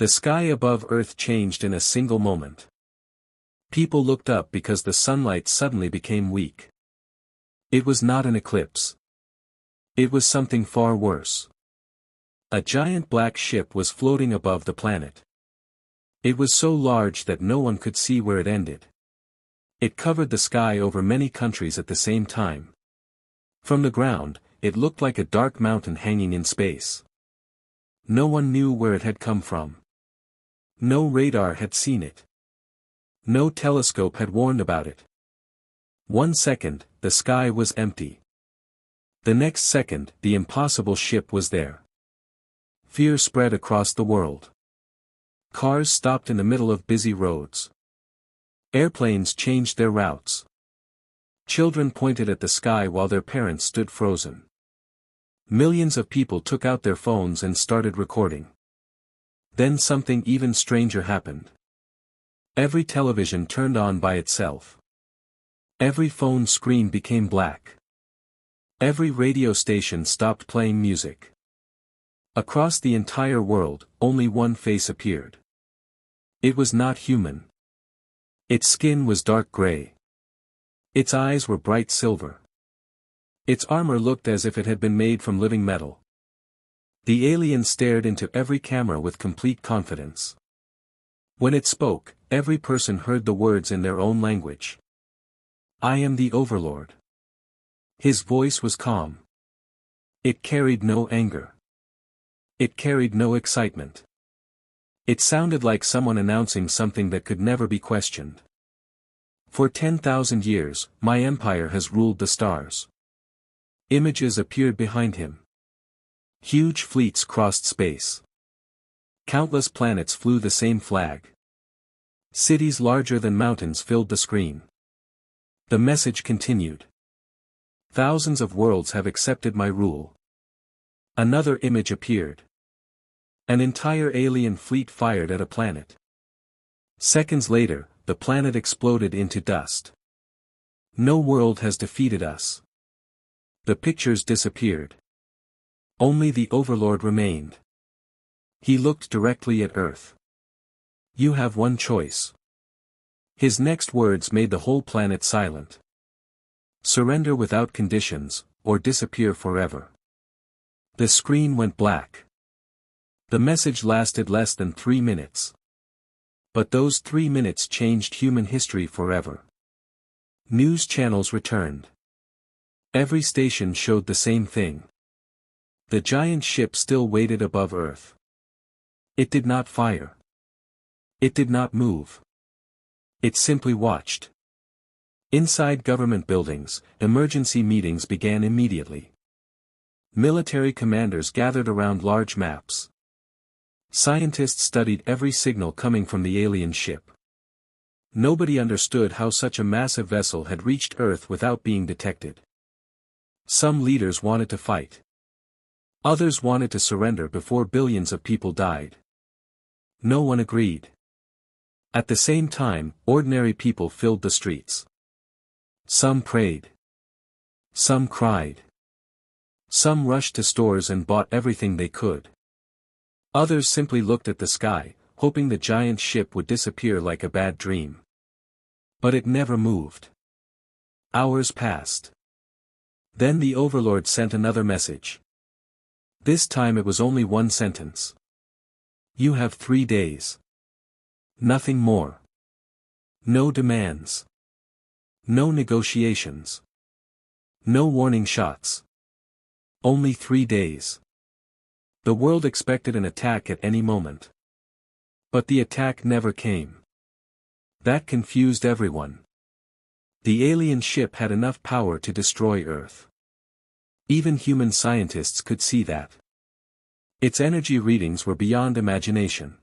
The sky above Earth changed in a single moment. People looked up because the sunlight suddenly became weak. It was not an eclipse. It was something far worse. A giant black ship was floating above the planet. It was so large that no one could see where it ended. It covered the sky over many countries at the same time. From the ground, it looked like a dark mountain hanging in space. No one knew where it had come from. No radar had seen it. No telescope had warned about it. 1 second, the sky was empty. The next second, the impossible ship was there. Fear spread across the world. Cars stopped in the middle of busy roads. Airplanes changed their routes. Children pointed at the sky while their parents stood frozen. Millions of people took out their phones and started recording. Then something even stranger happened. Every television turned on by itself. Every phone screen became black. Every radio station stopped playing music. Across the entire world, only one face appeared. It was not human. Its skin was dark gray. Its eyes were bright silver. Its armor looked as if it had been made from living metal. The alien stared into every camera with complete confidence. When it spoke, every person heard the words in their own language. I am the Overlord. His voice was calm. It carried no anger. It carried no excitement. It sounded like someone announcing something that could never be questioned. For 10,000 years, my empire has ruled the stars. Images appeared behind him. Huge fleets crossed space. Countless planets flew the same flag. Cities larger than mountains filled the screen. The message continued. Thousands of worlds have accepted my rule. Another image appeared. An entire alien fleet fired at a planet. Seconds later, the planet exploded into dust. No world has defeated us. The pictures disappeared. Only the Overlord remained. He looked directly at Earth. You have one choice. His next words made the whole planet silent. Surrender without conditions, or disappear forever. The screen went black. The message lasted less than 3 minutes. But those 3 minutes changed human history forever. News channels returned. Every station showed the same thing. The giant ship still waited above Earth. It did not fire. It did not move. It simply watched. Inside government buildings, emergency meetings began immediately. Military commanders gathered around large maps. Scientists studied every signal coming from the alien ship. Nobody understood how such a massive vessel had reached Earth without being detected. Some leaders wanted to fight. Others wanted to surrender before billions of people died. No one agreed. At the same time, ordinary people filled the streets. Some prayed. Some cried. Some rushed to stores and bought everything they could. Others simply looked at the sky, hoping the giant ship would disappear like a bad dream. But it never moved. Hours passed. Then the Overlord sent another message. This time it was only one sentence. You have 3 days. Nothing more. No demands. No negotiations. No warning shots. Only 3 days. The world expected an attack at any moment. But the attack never came. That confused everyone. The alien ship had enough power to destroy Earth. Even human scientists could see that. Its energy readings were beyond imagination.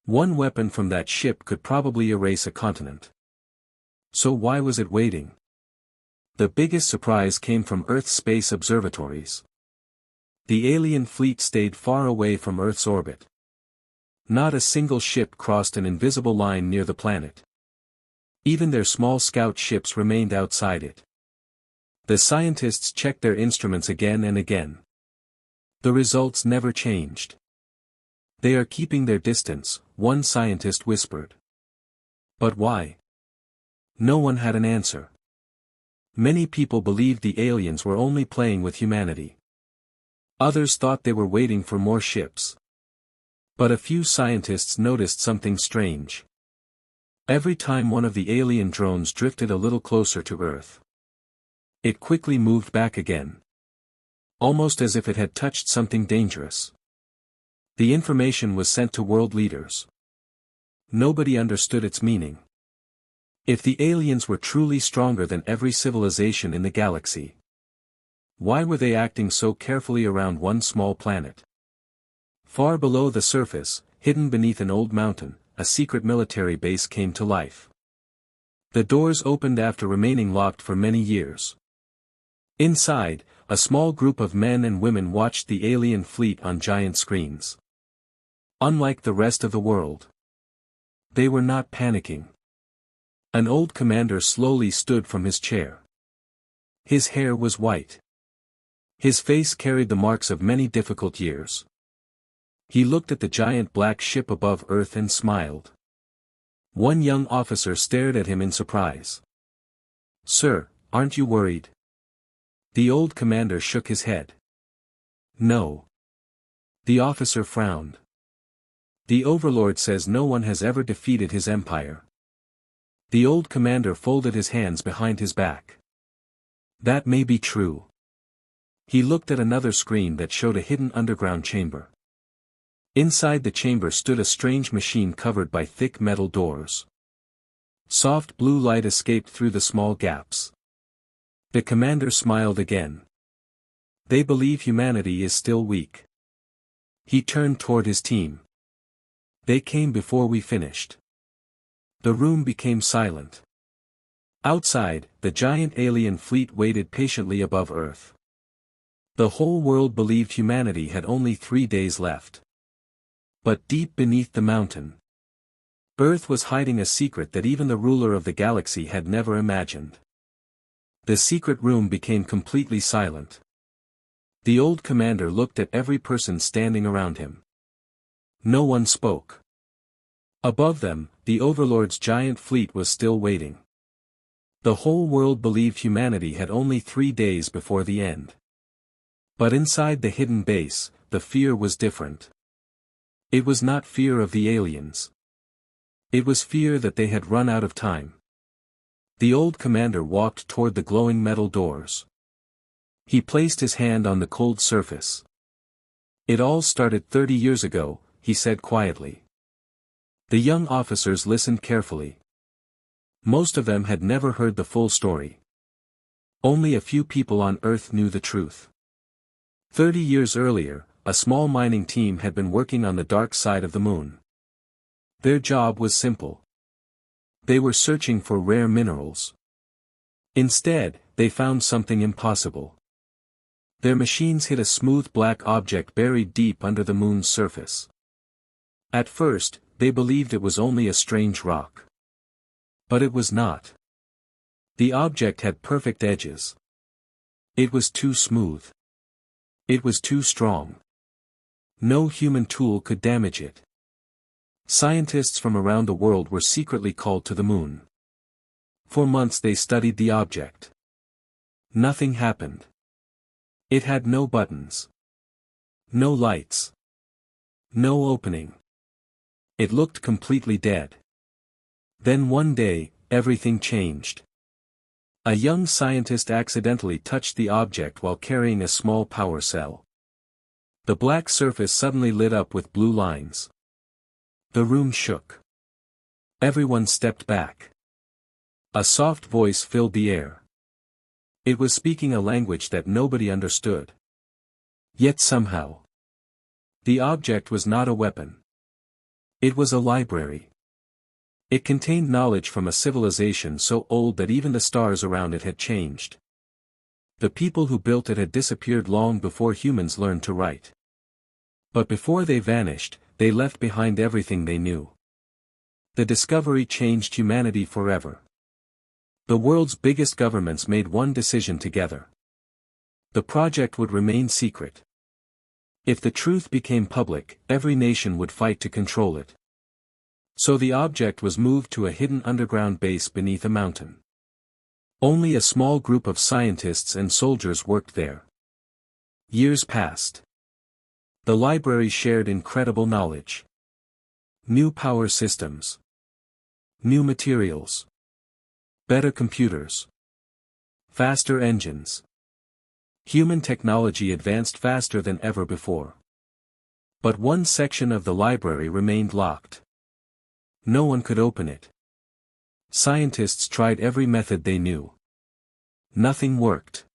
One weapon from that ship could probably erase a continent. So why was it waiting? The biggest surprise came from Earth's space observatories. The alien fleet stayed far away from Earth's orbit. Not a single ship crossed an invisible line near the planet. Even their small scout ships remained outside it. The scientists checked their instruments again and again. The results never changed. They are keeping their distance, one scientist whispered. But why? No one had an answer. Many people believed the aliens were only playing with humanity. Others thought they were waiting for more ships. But a few scientists noticed something strange. Every time one of the alien drones drifted a little closer to Earth, it quickly moved back again. Almost as if it had touched something dangerous. The information was sent to world leaders. Nobody understood its meaning. If the aliens were truly stronger than every civilization in the galaxy, why were they acting so carefully around one small planet? Far below the surface, hidden beneath an old mountain, a secret military base came to life. The doors opened after remaining locked for many years. Inside, a small group of men and women watched the alien fleet on giant screens. Unlike the rest of the world, they were not panicking. An old commander slowly stood from his chair. His hair was white. His face carried the marks of many difficult years. He looked at the giant black ship above Earth and smiled. One young officer stared at him in surprise. "Sir, aren't you worried?" The old commander shook his head. "No." The officer frowned. "The Overlord says no one has ever defeated his empire." The old commander folded his hands behind his back. "That may be true." He looked at another screen that showed a hidden underground chamber. Inside the chamber stood a strange machine covered by thick metal doors. Soft blue light escaped through the small gaps. The commander smiled again. "They believe humanity is still weak." He turned toward his team. "They came before we finished." The room became silent. Outside, the giant alien fleet waited patiently above Earth. The whole world believed humanity had only 3 days left. But deep beneath the mountain, Earth was hiding a secret that even the ruler of the galaxy had never imagined. The secret room became completely silent. The old commander looked at every person standing around him. No one spoke. Above them, the Overlord's giant fleet was still waiting. The whole world believed humanity had only 3 days before the end. But inside the hidden base, the fear was different. It was not fear of the aliens. It was fear that they had run out of time. The old commander walked toward the glowing metal doors. He placed his hand on the cold surface. "It all started 30 years ago," he said quietly. The young officers listened carefully. Most of them had never heard the full story. Only a few people on Earth knew the truth. 30 years earlier, a small mining team had been working on the dark side of the moon. Their job was simple. They were searching for rare minerals. Instead, they found something impossible. Their machines hit a smooth black object buried deep under the moon's surface. At first, they believed it was only a strange rock. But it was not. The object had perfect edges. It was too smooth. It was too strong. No human tool could damage it. Scientists from around the world were secretly called to the moon. For months they studied the object. Nothing happened. It had no buttons. No lights. No opening. It looked completely dead. Then one day, everything changed. A young scientist accidentally touched the object while carrying a small power cell. The black surface suddenly lit up with blue lines. The room shook. Everyone stepped back. A soft voice filled the air. It was speaking a language that nobody understood. Yet somehow, the object was not a weapon. It was a library. It contained knowledge from a civilization so old that even the stars around it had changed. The people who built it had disappeared long before humans learned to write. But before they vanished, they left behind everything they knew. The discovery changed humanity forever. The world's biggest governments made one decision together. The project would remain secret. If the truth became public, every nation would fight to control it. So the object was moved to a hidden underground base beneath a mountain. Only a small group of scientists and soldiers worked there. Years passed. The library shared incredible knowledge. New power systems. New materials. Better computers. Faster engines. Human technology advanced faster than ever before. But one section of the library remained locked. No one could open it. Scientists tried every method they knew. Nothing worked.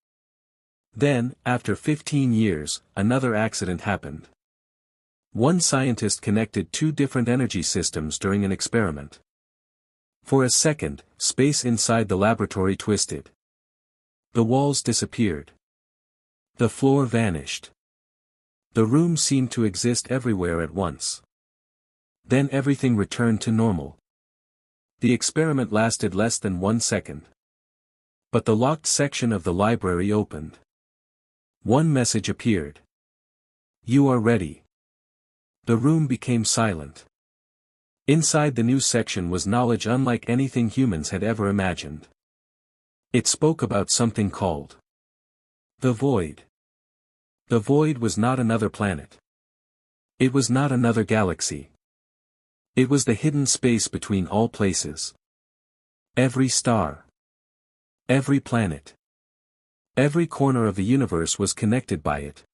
Then, after 15 years, another accident happened. One scientist connected two different energy systems during an experiment. For a second, space inside the laboratory twisted. The walls disappeared. The floor vanished. The room seemed to exist everywhere at once. Then everything returned to normal. The experiment lasted less than 1 second. But the locked section of the library opened. One message appeared. You are ready. The room became silent. Inside the new section was knowledge unlike anything humans had ever imagined. It spoke about something called the void. The void was not another planet. It was not another galaxy. It was the hidden space between all places. Every star. Every planet. Every corner of the universe was connected by it.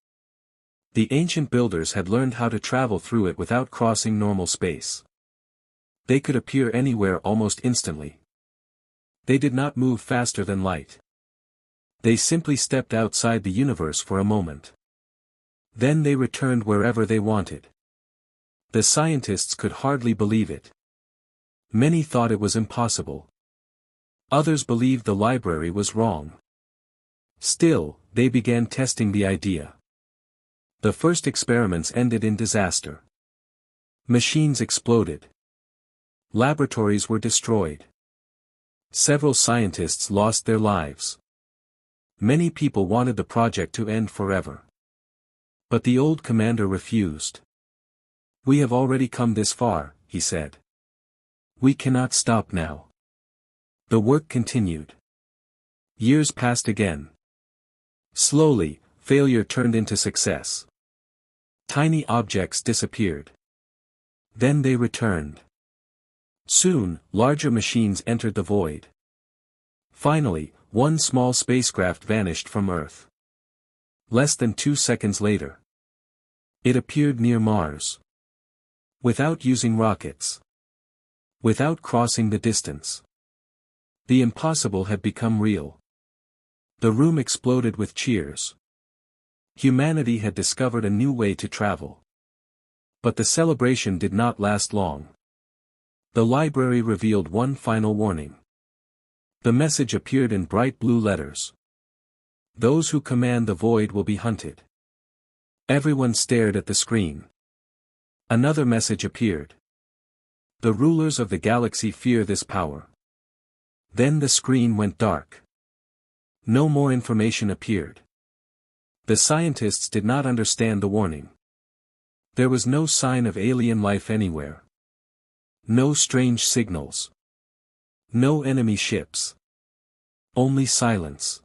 The ancient builders had learned how to travel through it without crossing normal space. They could appear anywhere almost instantly. They did not move faster than light. They simply stepped outside the universe for a moment. Then they returned wherever they wanted. The scientists could hardly believe it. Many thought it was impossible. Others believed the library was wrong. Still, they began testing the idea. The first experiments ended in disaster. Machines exploded. Laboratories were destroyed. Several scientists lost their lives. Many people wanted the project to end forever. But the old commander refused. We have already come this far, he said. We cannot stop now. The work continued. Years passed again. Slowly, failure turned into success. Tiny objects disappeared. Then they returned. Soon, larger machines entered the void. Finally, one small spacecraft vanished from Earth. Less than 2 seconds later, it appeared near Mars. Without using rockets. Without crossing the distance. The impossible had become real. The room exploded with cheers. Humanity had discovered a new way to travel. But the celebration did not last long. The library revealed one final warning. The message appeared in bright blue letters. Those who command the void will be hunted. Everyone stared at the screen. Another message appeared. The rulers of the galaxy fear this power. Then the screen went dark. No more information appeared. The scientists did not understand the warning. There was no sign of alien life anywhere. No strange signals. No enemy ships. Only silence.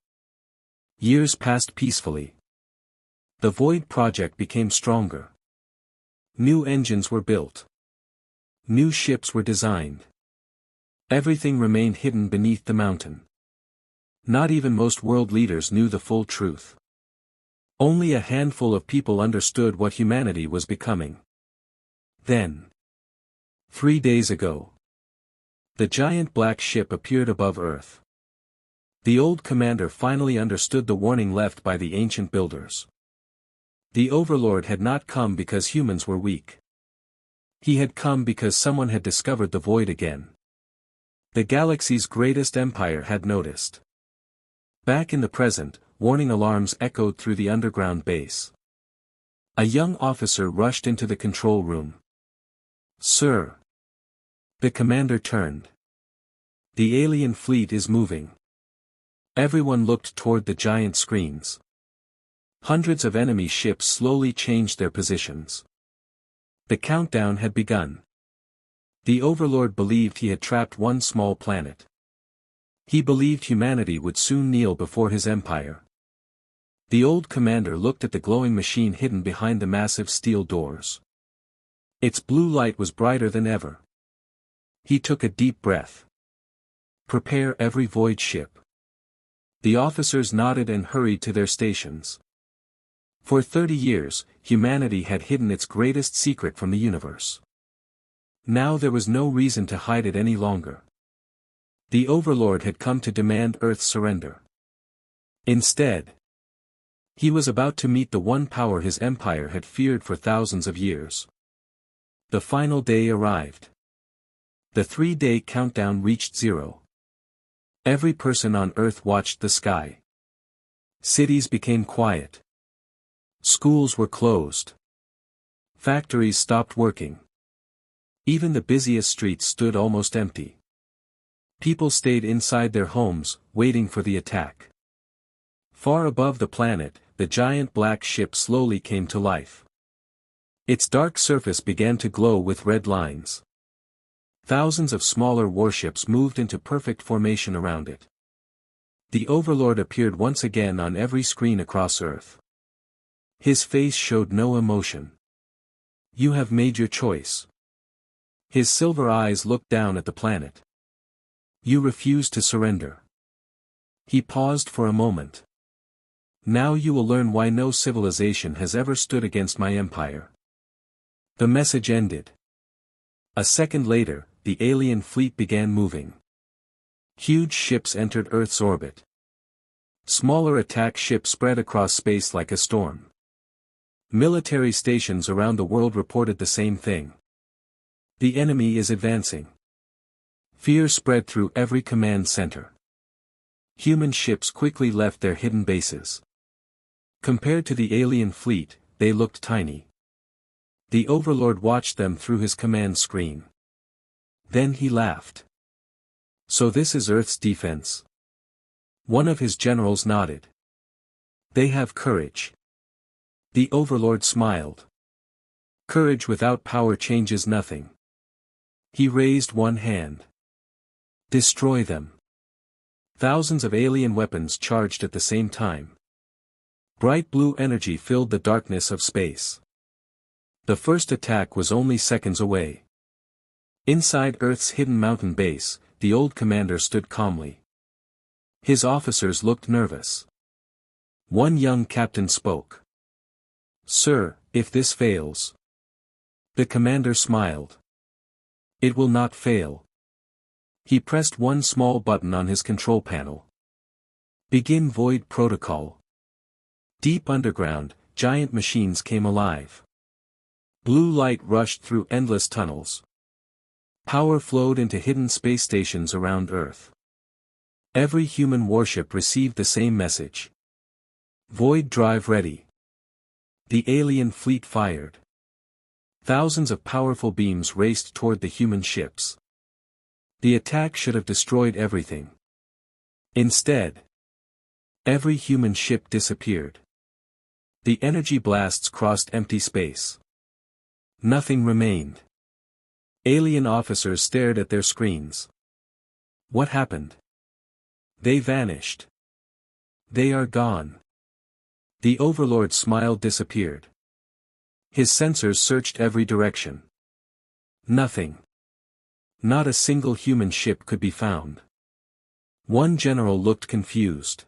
Years passed peacefully. The Void project became stronger. New engines were built. New ships were designed. Everything remained hidden beneath the mountain. Not even most world leaders knew the full truth. Only a handful of people understood what humanity was becoming. Then, 3 days ago, the giant black ship appeared above Earth. The old commander finally understood the warning left by the ancient builders. The Overlord had not come because humans were weak. He had come because someone had discovered the void again. The galaxy's greatest empire had noticed. Back in the present, warning alarms echoed through the underground base. A young officer rushed into the control room. Sir. The commander turned. The alien fleet is moving. Everyone looked toward the giant screens. Hundreds of enemy ships slowly changed their positions. The countdown had begun. The Overlord believed he had trapped one small planet. He believed humanity would soon kneel before his empire. The old commander looked at the glowing machine hidden behind the massive steel doors. Its blue light was brighter than ever. He took a deep breath. Prepare every void ship. The officers nodded and hurried to their stations. For 30 years, humanity had hidden its greatest secret from the universe. Now there was no reason to hide it any longer. The Overlord had come to demand Earth's surrender. Instead, he was about to meet the one power his empire had feared for thousands of years. The final day arrived. The 3-day countdown reached 0. Every person on Earth watched the sky. Cities became quiet. Schools were closed. Factories stopped working. Even the busiest streets stood almost empty. People stayed inside their homes, waiting for the attack. Far above the planet, the giant black ship slowly came to life. Its dark surface began to glow with red lines. Thousands of smaller warships moved into perfect formation around it. The Overlord appeared once again on every screen across Earth. His face showed no emotion. You have made your choice. His silver eyes looked down at the planet. You refuse to surrender. He paused for a moment. Now you will learn why no civilization has ever stood against my empire. The message ended. A second later, the alien fleet began moving. Huge ships entered Earth's orbit. Smaller attack ships spread across space like a storm. Military stations around the world reported the same thing. The enemy is advancing. Fear spread through every command center. Human ships quickly left their hidden bases. Compared to the alien fleet, they looked tiny. The Overlord watched them through his command screen. Then he laughed. So this is Earth's defense? One of his generals nodded. They have courage. The Overlord smiled. Courage without power changes nothing. He raised one hand. Destroy them. Thousands of alien weapons charged at the same time. Bright blue energy filled the darkness of space. The first attack was only seconds away. Inside Earth's hidden mountain base, the old commander stood calmly. His officers looked nervous. One young captain spoke. Sir, if this fails. The commander smiled. It will not fail. He pressed one small button on his control panel. Begin Void Protocol. Deep underground, giant machines came alive. Blue light rushed through endless tunnels. Power flowed into hidden space stations around Earth. Every human warship received the same message. Void drive ready. The alien fleet fired. Thousands of powerful beams raced toward the human ships. The attack should have destroyed everything. Instead, every human ship disappeared. The energy blasts crossed empty space. Nothing remained. Alien officers stared at their screens. What happened? They vanished. They are gone. The Overlord's smile disappeared. His sensors searched every direction. Nothing. Not a single human ship could be found. One general looked confused.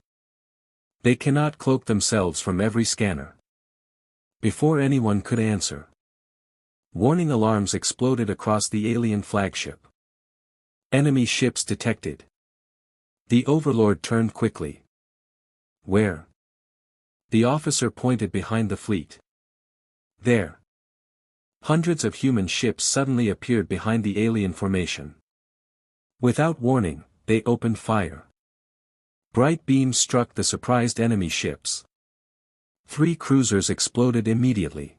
They cannot cloak themselves from every scanner. Before anyone could answer, warning alarms exploded across the alien flagship. Enemy ships detected. The Overlord turned quickly. Where? The officer pointed behind the fleet. There. Hundreds of human ships suddenly appeared behind the alien formation. Without warning, they opened fire. Bright beams struck the surprised enemy ships. 3 cruisers exploded immediately.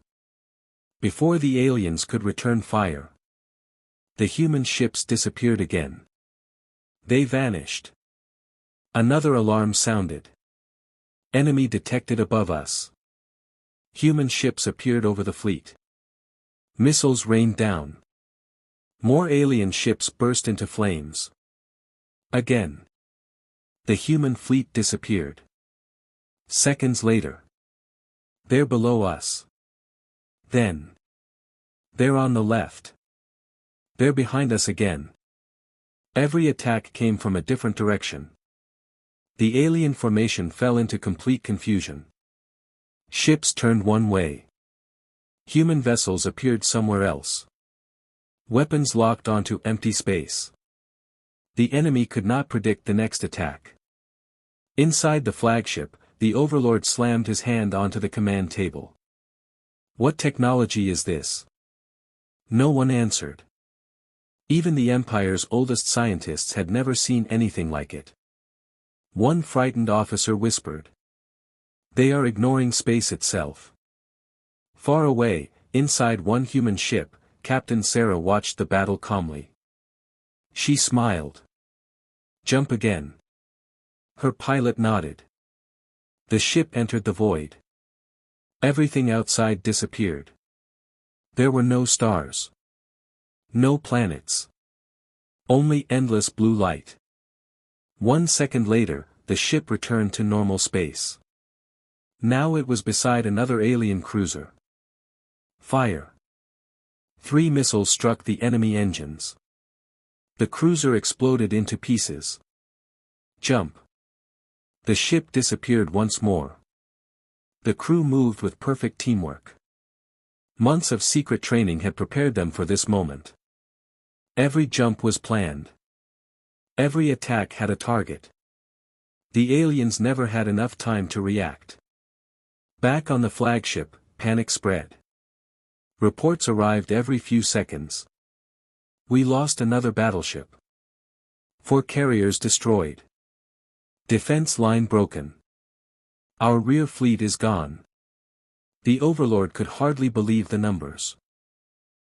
Before the aliens could return fire, the human ships disappeared again. They vanished. Another alarm sounded. Enemy detected above us. Human ships appeared over the fleet. Missiles rained down. More alien ships burst into flames. Again. The human fleet disappeared. Seconds later. They're below us. Then. They're on the left. They're behind us again. Every attack came from a different direction. The alien formation fell into complete confusion. Ships turned one way. Human vessels appeared somewhere else. Weapons locked onto empty space. The enemy could not predict the next attack. Inside the flagship, the Overlord slammed his hand onto the command table. What technology is this? No one answered. Even the Empire's oldest scientists had never seen anything like it. One frightened officer whispered. They are ignoring space itself. Far away, inside one human ship, Captain Sarah watched the battle calmly. She smiled. Jump again. Her pilot nodded. The ship entered the void. Everything outside disappeared. There were no stars. No planets. Only endless blue light. 1 second later, the ship returned to normal space. Now it was beside another alien cruiser. Fire. 3 missiles struck the enemy engines. The cruiser exploded into pieces. Jump. The ship disappeared once more. The crew moved with perfect teamwork. Months of secret training had prepared them for this moment. Every jump was planned. Every attack had a target. The aliens never had enough time to react. Back on the flagship, panic spread. Reports arrived every few seconds. We lost another battleship. 4 carriers destroyed. Defense line broken. Our rear fleet is gone. The Overlord could hardly believe the numbers.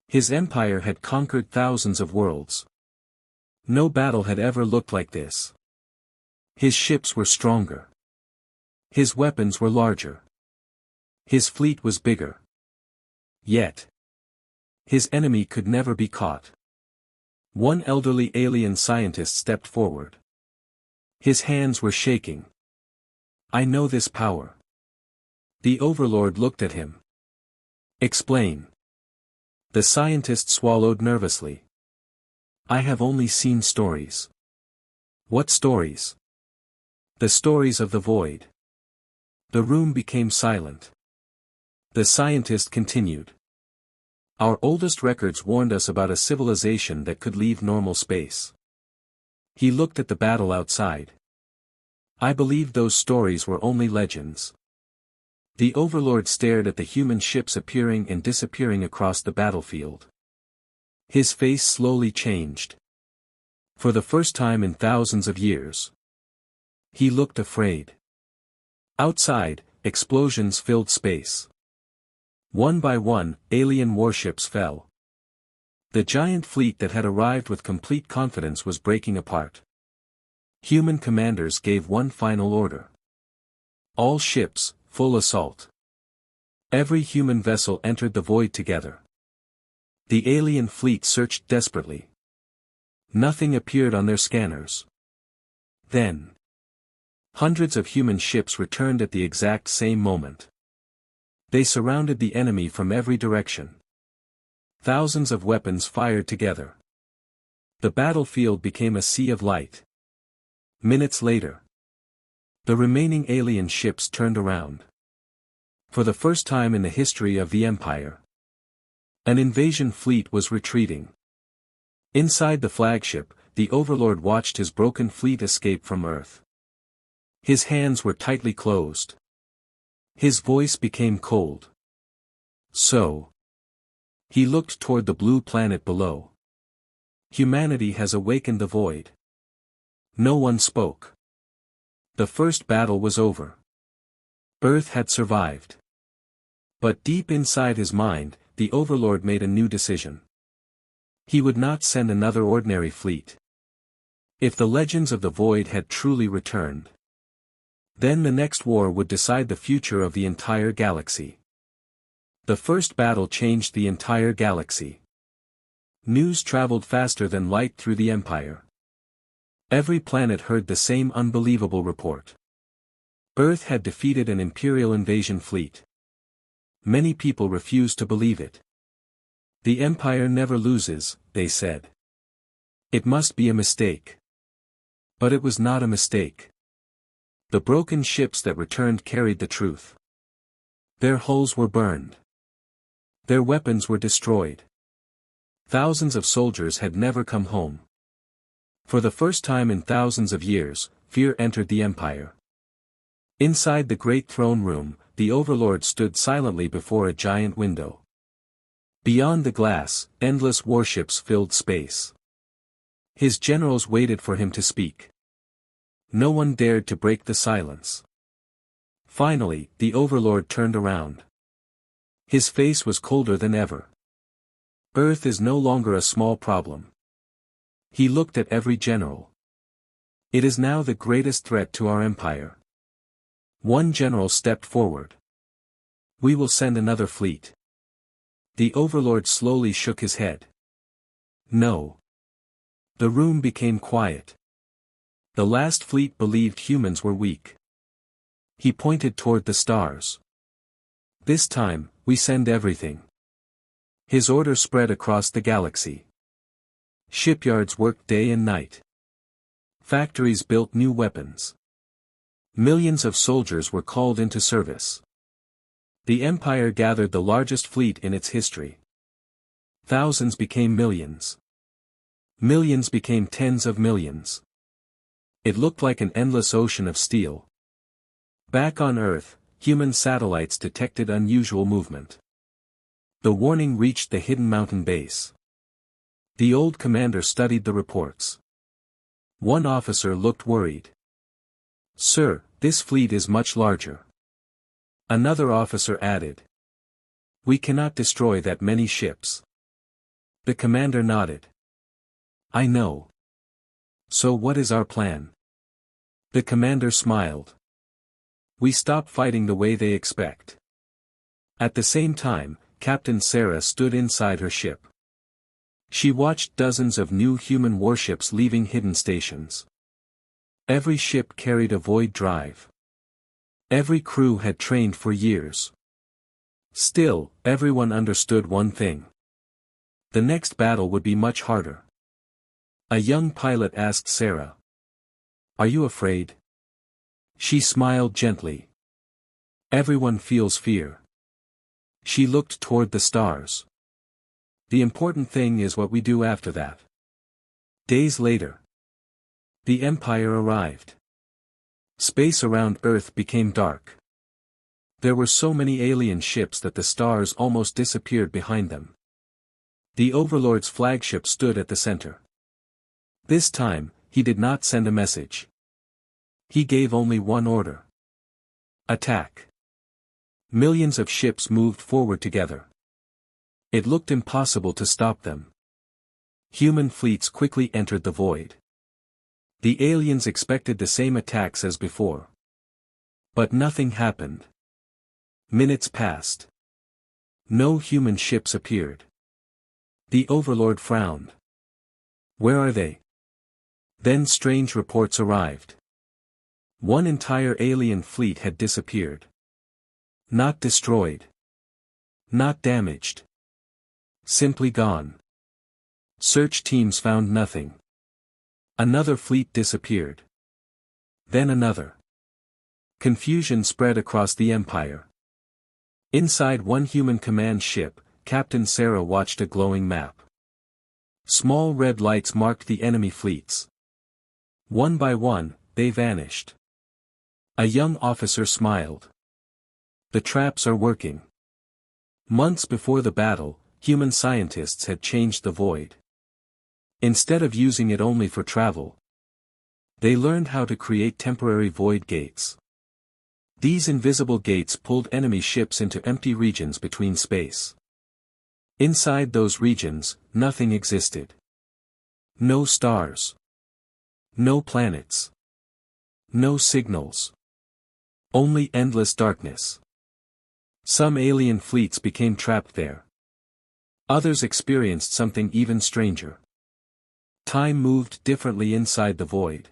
His empire had conquered thousands of worlds. No battle had ever looked like this. His ships were stronger. His weapons were larger. His fleet was bigger. Yet. His enemy could never be caught. One elderly alien scientist stepped forward. His hands were shaking. I know this power. The Overlord looked at him. Explain. The scientist swallowed nervously. I have only seen stories. What stories? The stories of the void. The room became silent. The scientist continued. Our oldest records warned us about a civilization that could leave normal space. He looked at the battle outside. I believed those stories were only legends. The Overlord stared at the human ships appearing and disappearing across the battlefield. His face slowly changed. For the first time in thousands of years. He looked afraid. Outside, explosions filled space. One by one, alien warships fell. The giant fleet that had arrived with complete confidence was breaking apart. Human commanders gave one final order. All ships, full assault. Every human vessel entered the void together. The alien fleet searched desperately. Nothing appeared on their scanners. Then. Hundreds of human ships returned at the exact same moment. They surrounded the enemy from every direction. Thousands of weapons fired together. The battlefield became a sea of light. Minutes later. The remaining alien ships turned around. For the first time in the history of the Empire. An invasion fleet was retreating. Inside the flagship, the Overlord watched his broken fleet escape from Earth. His hands were tightly closed. His voice became cold. So. He looked toward the blue planet below. Humanity has awakened the void. No one spoke. The first battle was over. Earth had survived. But deep inside his mind, the Overlord made a new decision. He would not send another ordinary fleet. If the legends of the void had truly returned, then the next war would decide the future of the entire galaxy. The first battle changed the entire galaxy. News traveled faster than light through the Empire. Every planet heard the same unbelievable report. Earth had defeated an Imperial invasion fleet. Many people refused to believe it. The Empire never loses, they said. It must be a mistake. But it was not a mistake. The broken ships that returned carried the truth. Their hulls were burned. Their weapons were destroyed. Thousands of soldiers had never come home. For the first time in thousands of years, fear entered the Empire. Inside the great throne room, the Overlord stood silently before a giant window. Beyond the glass, endless warships filled space. His generals waited for him to speak. No one dared to break the silence. Finally, the Overlord turned around. His face was colder than ever. Earth is no longer a small problem. He looked at every general. It is now the greatest threat to our empire. One general stepped forward. We will send another fleet. The Overlord slowly shook his head. No. The room became quiet. The last fleet believed humans were weak. He pointed toward the stars. This time, we send everything. His order spread across the galaxy. Shipyards worked day and night. Factories built new weapons. Millions of soldiers were called into service. The Empire gathered the largest fleet in its history. Thousands became millions. Millions became tens of millions. It looked like an endless ocean of steel. Back on Earth, human satellites detected unusual movement. The warning reached the hidden mountain base. The old commander studied the reports. One officer looked worried. Sir, this fleet is much larger. Another officer added. We cannot destroy that many ships. The commander nodded. I know. So what is our plan? The commander smiled. We stop fighting the way they expect. At the same time, Captain Sarah stood inside her ship. She watched dozens of new human warships leaving hidden stations. Every ship carried a void drive. Every crew had trained for years. Still, everyone understood one thing. The next battle would be much harder. A young pilot asked Sarah. Are you afraid? She smiled gently. Everyone feels fear. She looked toward the stars. The important thing is what we do after that. Days later. The Empire arrived. Space around Earth became dark. There were so many alien ships that the stars almost disappeared behind them. The Overlord's flagship stood at the center. This time, he did not send a message. He gave only one order. Attack. Millions of ships moved forward together. It looked impossible to stop them. Human fleets quickly entered the void. The aliens expected the same attacks as before. But nothing happened. Minutes passed. No human ships appeared. The Overlord frowned. Where are they? Then strange reports arrived. One entire alien fleet had disappeared. Not destroyed. Not damaged. Simply gone. Search teams found nothing. Another fleet disappeared. Then another. Confusion spread across the Empire. Inside one human command ship, Captain Sarah watched a glowing map. Small red lights marked the enemy fleets. One by one, they vanished. A young officer smiled. The traps are working. Months before the battle, human scientists had changed the void. Instead of using it only for travel, they learned how to create temporary void gates. These invisible gates pulled enemy ships into empty regions between space. Inside those regions, nothing existed. No stars. No planets. No signals. Only endless darkness. Some alien fleets became trapped there. Others experienced something even stranger. Time moved differently inside the void.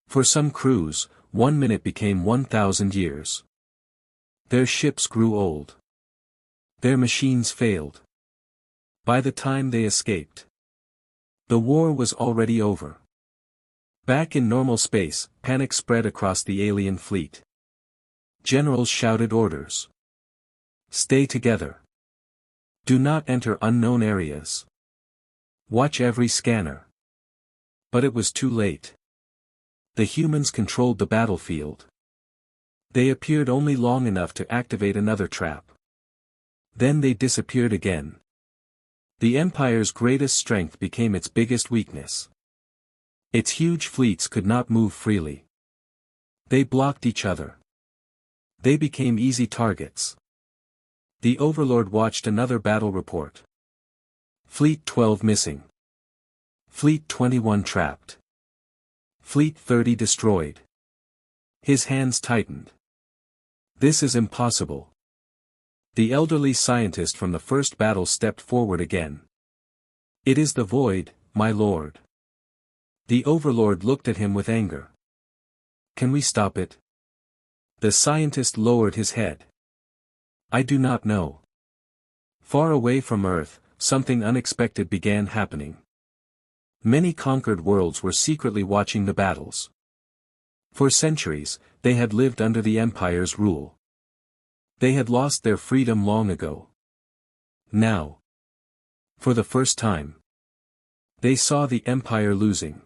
For some crews, 1 minute became 1,000 years. Their ships grew old. Their machines failed. By the time they escaped, the war was already over. Back in normal space, panic spread across the alien fleet. Generals shouted orders. Stay together. Do not enter unknown areas. Watch every scanner. But it was too late. The humans controlled the battlefield. They appeared only long enough to activate another trap. Then they disappeared again. The Empire's greatest strength became its biggest weakness. Its huge fleets could not move freely. They blocked each other. They became easy targets. The Overlord watched another battle report. Fleet 12 missing. Fleet 21 trapped. Fleet 30 destroyed. His hands tightened. This is impossible. The elderly scientist from the first battle stepped forward again. It is the void, my lord. The Overlord looked at him with anger. Can we stop it? The scientist lowered his head. I do not know. Far away from Earth, something unexpected began happening. Many conquered worlds were secretly watching the battles. For centuries, they had lived under the Empire's rule. They had lost their freedom long ago. Now, for the first time, they saw the Empire losing.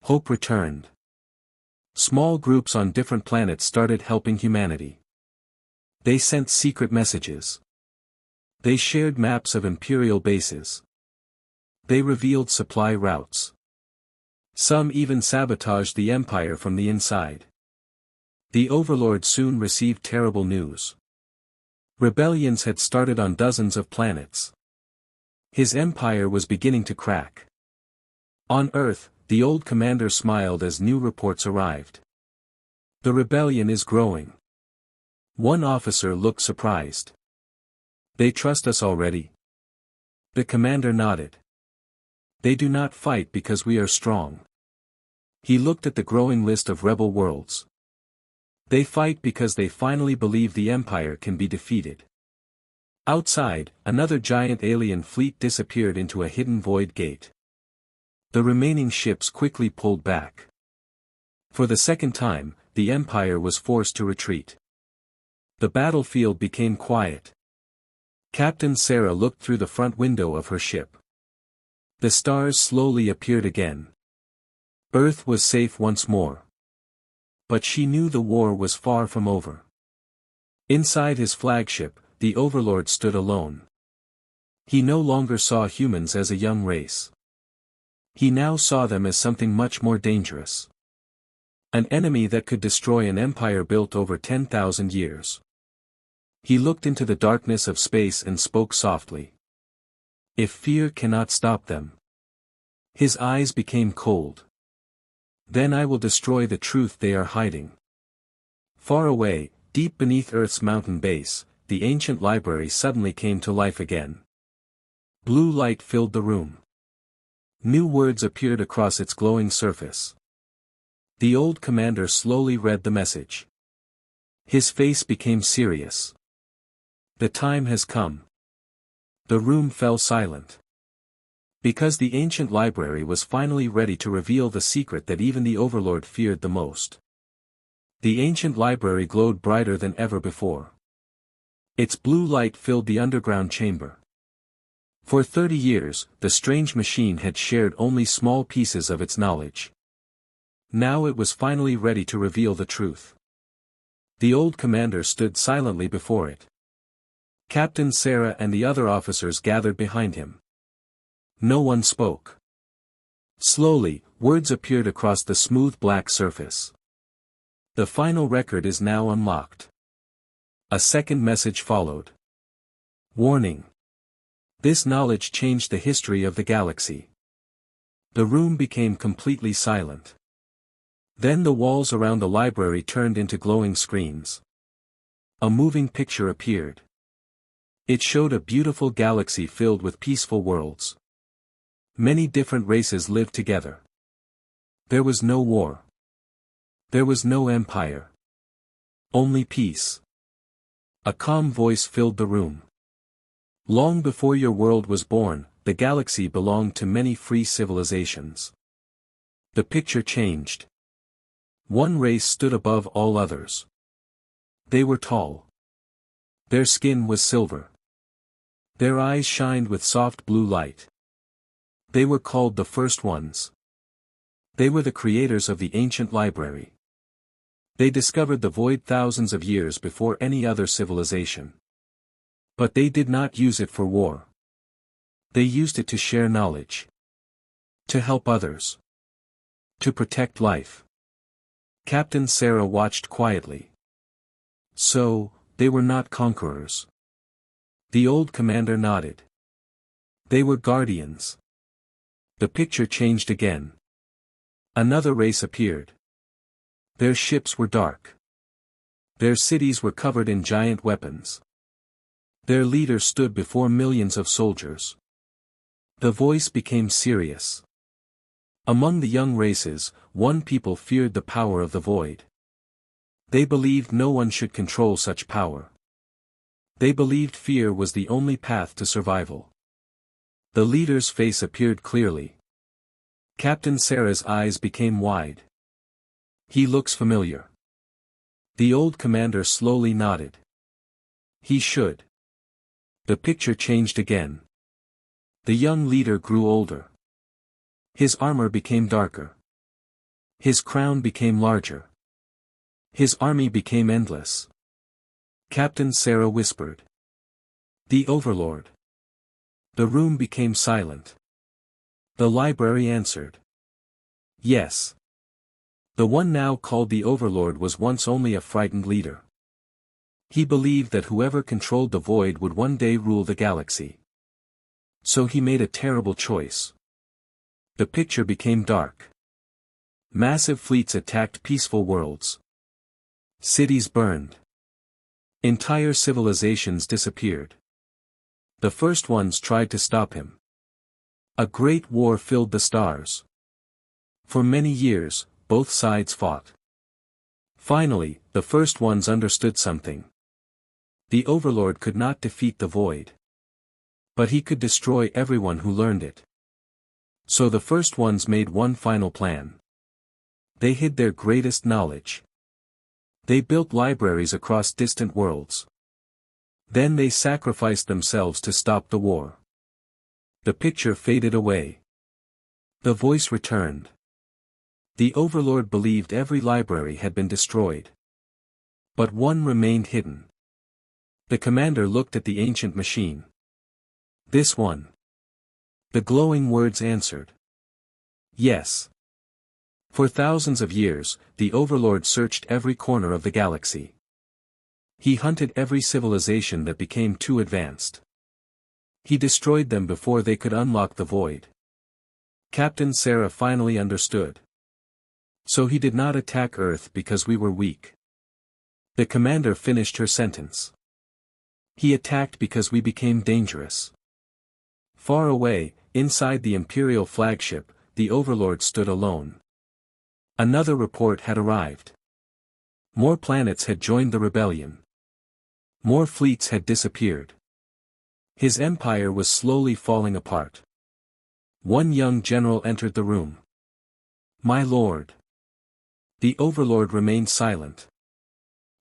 Hope returned. Small groups on different planets started helping humanity. They sent secret messages. They shared maps of Imperial bases. They revealed supply routes. Some even sabotaged the Empire from the inside. The Overlord soon received terrible news. Rebellions had started on dozens of planets. His empire was beginning to crack. On Earth, the old commander smiled as new reports arrived. The rebellion is growing. One officer looked surprised. They trust us already? The commander nodded. They do not fight because we are strong. He looked at the growing list of rebel worlds. They fight because they finally believe the Empire can be defeated. Outside, another giant alien fleet disappeared into a hidden void gate. The remaining ships quickly pulled back. For the second time, the Empire was forced to retreat. The battlefield became quiet. Captain Sarah looked through the front window of her ship. The stars slowly appeared again. Earth was safe once more. But she knew the war was far from over. Inside his flagship, the Overlord stood alone. He no longer saw humans as a young race. He now saw them as something much more dangerous. An enemy that could destroy an empire built over 10,000 years. He looked into the darkness of space and spoke softly. If fear cannot stop them. His eyes became cold. Then I will destroy the truth they are hiding. Far away, deep beneath Earth's mountain base, the ancient library suddenly came to life again. Blue light filled the room. New words appeared across its glowing surface. The old commander slowly read the message. His face became serious. The time has come. The room fell silent. Because the ancient library was finally ready to reveal the secret that even the Overlord feared the most. The ancient library glowed brighter than ever before. Its blue light filled the underground chamber. For 30 years, the strange machine had shared only small pieces of its knowledge. Now it was finally ready to reveal the truth. The old commander stood silently before it. Captain Sarah and the other officers gathered behind him. No one spoke. Slowly, words appeared across the smooth black surface. The final record is now unlocked. A second message followed. Warning. This knowledge changed the history of the galaxy. The room became completely silent. Then the walls around the library turned into glowing screens. A moving picture appeared. It showed a beautiful galaxy filled with peaceful worlds. Many different races lived together. There was no war. There was no empire. Only peace. A calm voice filled the room. Long before your world was born, the galaxy belonged to many free civilizations. The picture changed. One race stood above all others. They were tall. Their skin was silver. Their eyes shined with soft blue light. They were called the First Ones. They were the creators of the ancient library. They discovered the void thousands of years before any other civilization. But they did not use it for war. They used it to share knowledge. To help others. To protect life. Captain Sarah watched quietly. So, they were not conquerors. The old commander nodded. They were guardians. The picture changed again. Another race appeared. Their ships were dark. Their cities were covered in giant weapons. Their leader stood before millions of soldiers. The voice became serious. Among the young races, one people feared the power of the void. They believed no one should control such power. They believed fear was the only path to survival. The leader's face appeared clearly. Captain Sarah's eyes became wide. He looks familiar. The old commander slowly nodded. He should. The picture changed again. The young leader grew older. His armor became darker. His crown became larger. His army became endless. Captain Sarah whispered. The Overlord. The room became silent. The library answered. Yes. The one now called the Overlord was once only a frightened leader. He believed that whoever controlled the void would one day rule the galaxy. So he made a terrible choice. The picture became dark. Massive fleets attacked peaceful worlds. Cities burned. Entire civilizations disappeared. The First Ones tried to stop him. A great war filled the stars. For many years, both sides fought. Finally, the First Ones understood something. The Overlord could not defeat the void. But he could destroy everyone who learned it. So the First Ones made one final plan. They hid their greatest knowledge. They built libraries across distant worlds. Then they sacrificed themselves to stop the war. The picture faded away. The voice returned. The Overlord believed every library had been destroyed. But one remained hidden. The commander looked at the ancient machine. This one. The glowing words answered. Yes. For thousands of years, the Overlord searched every corner of the galaxy. He hunted every civilization that became too advanced. He destroyed them before they could unlock the void. Captain Sarah finally understood. So he did not attack Earth because we were weak. The commander finished her sentence. He attacked because we became dangerous. Far away, inside the Imperial flagship, the Overlord stood alone. Another report had arrived. More planets had joined the rebellion. More fleets had disappeared. His empire was slowly falling apart. One young general entered the room. My lord. The Overlord remained silent.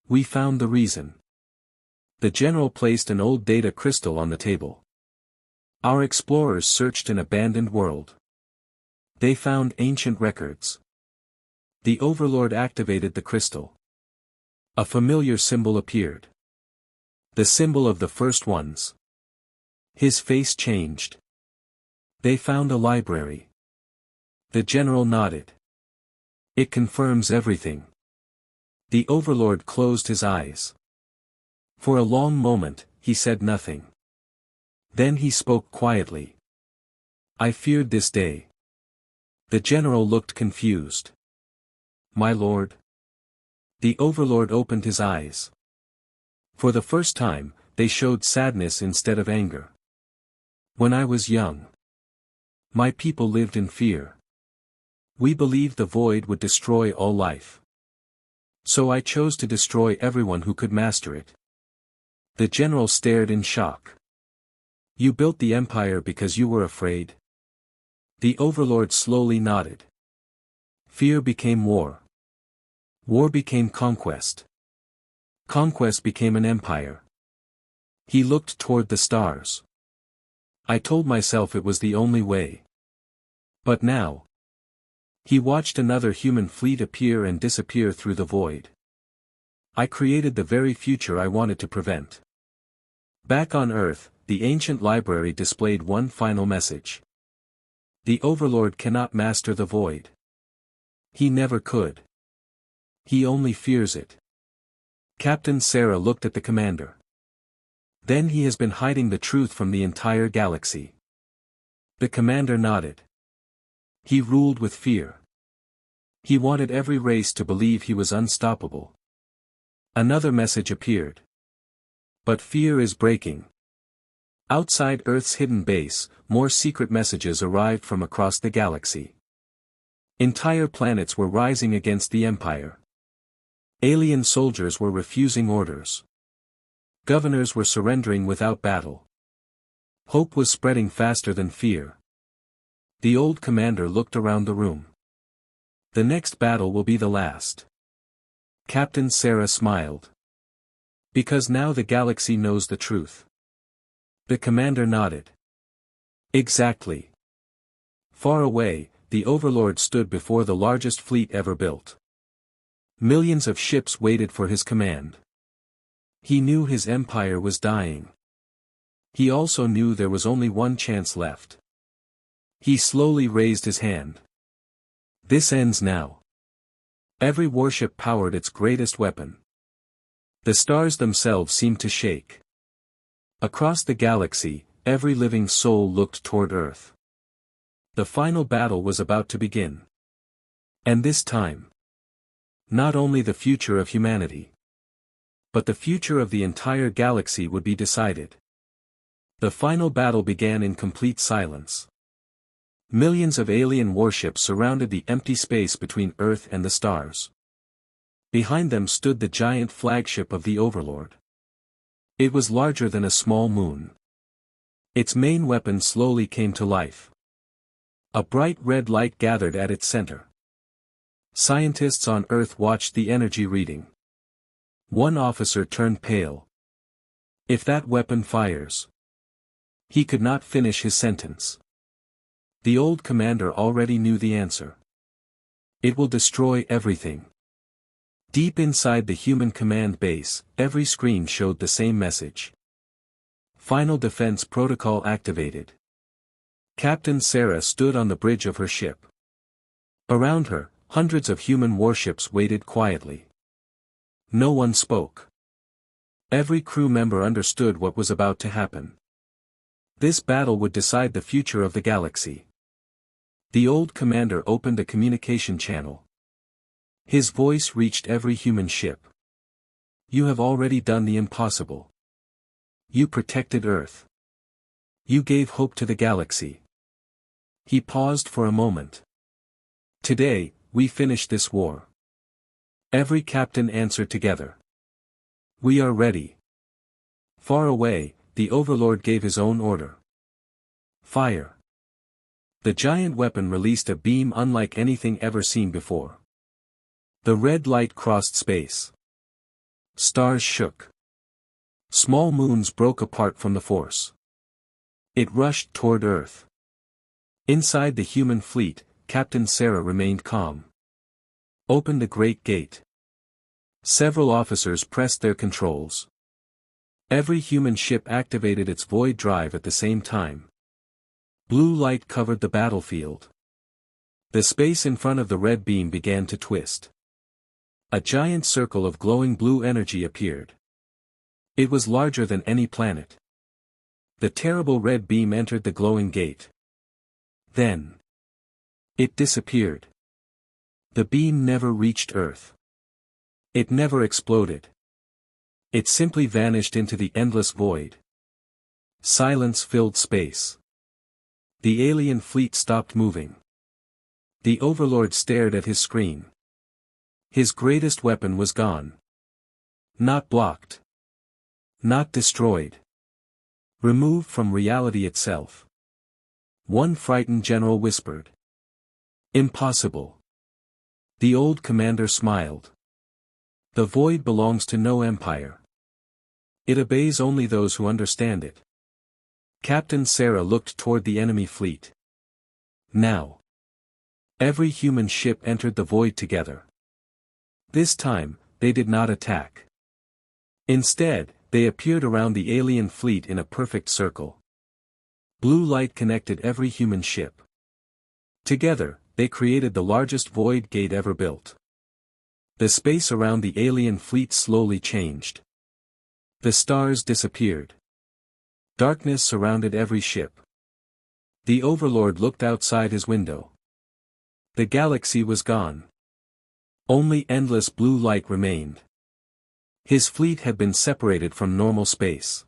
We found the reason. The general placed an old data crystal on the table. Our explorers searched an abandoned world. They found ancient records. The Overlord activated the crystal. A familiar symbol appeared. The symbol of the First Ones. His face changed. They found a library. The general nodded. It confirms everything. The Overlord closed his eyes. For a long moment, he said nothing. Then he spoke quietly. I feared this day. The general looked confused. My lord. The Overlord opened his eyes. For the first time, they showed sadness instead of anger. When I was young, my people lived in fear. We believed the void would destroy all life. So I chose to destroy everyone who could master it. The general stared in shock. You built the empire because you were afraid? The overlord slowly nodded. Fear became war. War became conquest. Conquest became an empire. He looked toward the stars. I told myself it was the only way. But now. He watched another human fleet appear and disappear through the void. I created the very future I wanted to prevent. Back on Earth, the ancient library displayed one final message. The Overlord cannot master the void. He never could. He only fears it. Captain Sarah looked at the commander. Then he has been hiding the truth from the entire galaxy. The commander nodded. He ruled with fear. He wanted every race to believe he was unstoppable. Another message appeared. But fear is breaking. Outside Earth's hidden base, more secret messages arrived from across the galaxy. Entire planets were rising against the Empire. Alien soldiers were refusing orders. Governors were surrendering without battle. Hope was spreading faster than fear. The old commander looked around the room. The next battle will be the last. Captain Sarah smiled. Because now the galaxy knows the truth. The commander nodded. Exactly. Far away, the Overlord stood before the largest fleet ever built. Millions of ships waited for his command. He knew his empire was dying. He also knew there was only one chance left. He slowly raised his hand. This ends now. Every warship powered its greatest weapon. The stars themselves seemed to shake. Across the galaxy, every living soul looked toward Earth. The final battle was about to begin. And this time, not only the future of humanity, but the future of the entire galaxy would be decided. The final battle began in complete silence. Millions of alien warships surrounded the empty space between Earth and the stars. Behind them stood the giant flagship of the Overlord. It was larger than a small moon. Its main weapon slowly came to life. A bright red light gathered at its center. Scientists on Earth watched the energy reading. One officer turned pale. If that weapon fires. He could not finish his sentence. The old commander already knew the answer. It will destroy everything. Deep inside the human command base, every screen showed the same message. Final defense protocol activated. Captain Sarah stood on the bridge of her ship. Around her, hundreds of human warships waited quietly. No one spoke. Every crew member understood what was about to happen. This battle would decide the future of the galaxy. The old commander opened a communication channel. His voice reached every human ship. You have already done the impossible. You protected Earth. You gave hope to the galaxy. He paused for a moment. Today, we finish this war. Every captain answered together. We are ready. Far away, the Overlord gave his own order. Fire. The giant weapon released a beam unlike anything ever seen before. The red light crossed space. Stars shook. Small moons broke apart from the force. It rushed toward Earth. Inside the human fleet, Captain Sarah remained calm. Open the great gate. Several officers pressed their controls. Every human ship activated its void drive at the same time. Blue light covered the battlefield. The space in front of the red beam began to twist. A giant circle of glowing blue energy appeared. It was larger than any planet. The terrible red beam entered the glowing gate. Then it disappeared. The beam never reached Earth. It never exploded. It simply vanished into the endless void. Silence filled space. The alien fleet stopped moving. The Overlord stared at his screen. His greatest weapon was gone. Not blocked. Not destroyed. Removed from reality itself. One frightened general whispered. Impossible. The old commander smiled. The void belongs to no empire. It obeys only those who understand it. Captain Sarah looked toward the enemy fleet. Now. Every human ship entered the void together. This time, they did not attack. Instead, they appeared around the alien fleet in a perfect circle. Blue light connected every human ship. Together, they created the largest void gate ever built. The space around the alien fleet slowly changed. The stars disappeared. Darkness surrounded every ship. The Overlord looked outside his window. The galaxy was gone. Only endless blue light remained. His fleet had been separated from normal space.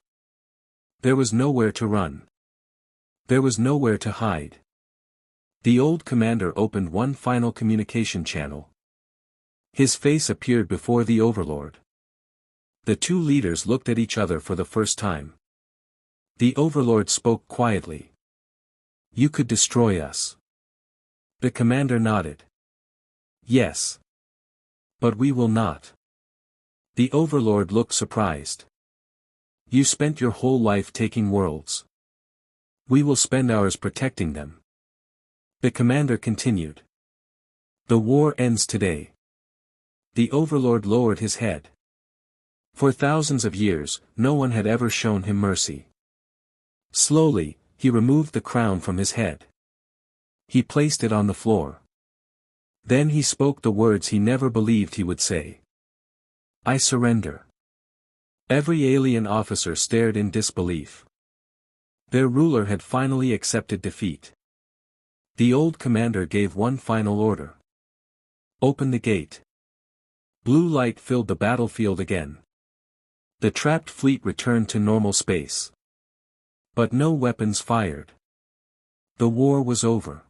There was nowhere to run. There was nowhere to hide. The old commander opened one final communication channel. His face appeared before the Overlord. The two leaders looked at each other for the first time. The Overlord spoke quietly. You could destroy us. The commander nodded. Yes. But we will not. The Overlord looked surprised. You spent your whole life taking worlds. We will spend ours protecting them. The commander continued. The war ends today. The Overlord lowered his head. For thousands of years, no one had ever shown him mercy. Slowly, he removed the crown from his head. He placed it on the floor. Then he spoke the words he never believed he would say. I surrender. Every alien officer stared in disbelief. Their ruler had finally accepted defeat. The old commander gave one final order. Open the gate. Blue light filled the battlefield again. The trapped fleet returned to normal space. But no weapons fired. The war was over.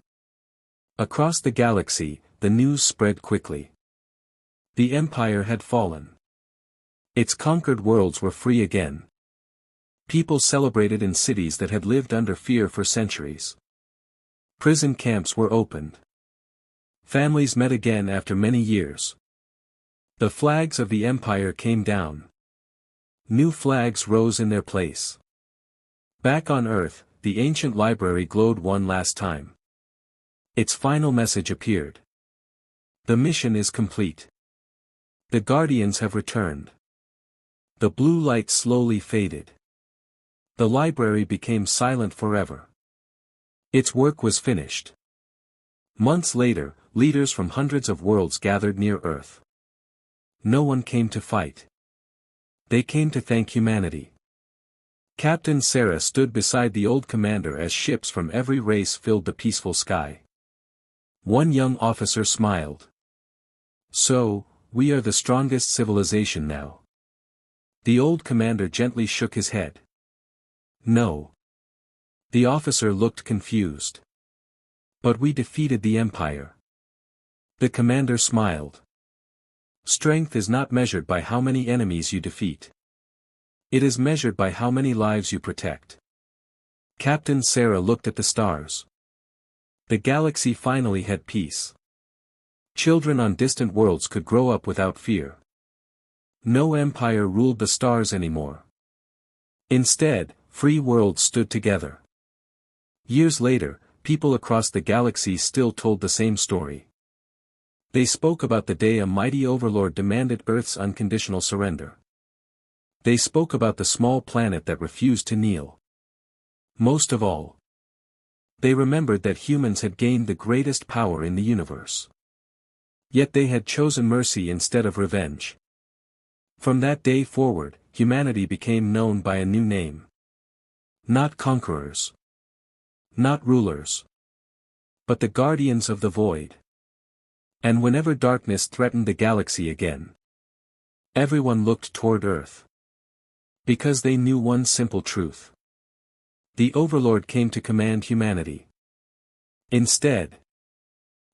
Across the galaxy, the news spread quickly. The Empire had fallen. Its conquered worlds were free again. People celebrated in cities that had lived under fear for centuries. Prison camps were opened. Families met again after many years. The flags of the Empire came down. New flags rose in their place. Back on Earth, the ancient library glowed one last time. Its final message appeared. The mission is complete. The Guardians have returned. The blue light slowly faded. The library became silent forever. Its work was finished. Months later, leaders from hundreds of worlds gathered near Earth. No one came to fight. They came to thank humanity. Captain Sarah stood beside the old commander as ships from every race filled the peaceful sky. One young officer smiled. So, we are the strongest civilization now. The old commander gently shook his head. No. The officer looked confused. But we defeated the Empire. The commander smiled. Strength is not measured by how many enemies you defeat. It is measured by how many lives you protect. Captain Sarah looked at the stars. The galaxy finally had peace. Children on distant worlds could grow up without fear. No empire ruled the stars anymore. Instead, free worlds stood together. Years later, people across the galaxy still told the same story. They spoke about the day a mighty overlord demanded Earth's unconditional surrender. They spoke about the small planet that refused to kneel. Most of all, they remembered that humans had gained the greatest power in the universe. Yet they had chosen mercy instead of revenge. From that day forward, humanity became known by a new name. Not conquerors. Not rulers. But the guardians of the void. And whenever darkness threatened the galaxy again, everyone looked toward Earth. Because they knew one simple truth. The Overlord came to command humanity. Instead,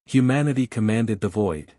humanity commanded the void.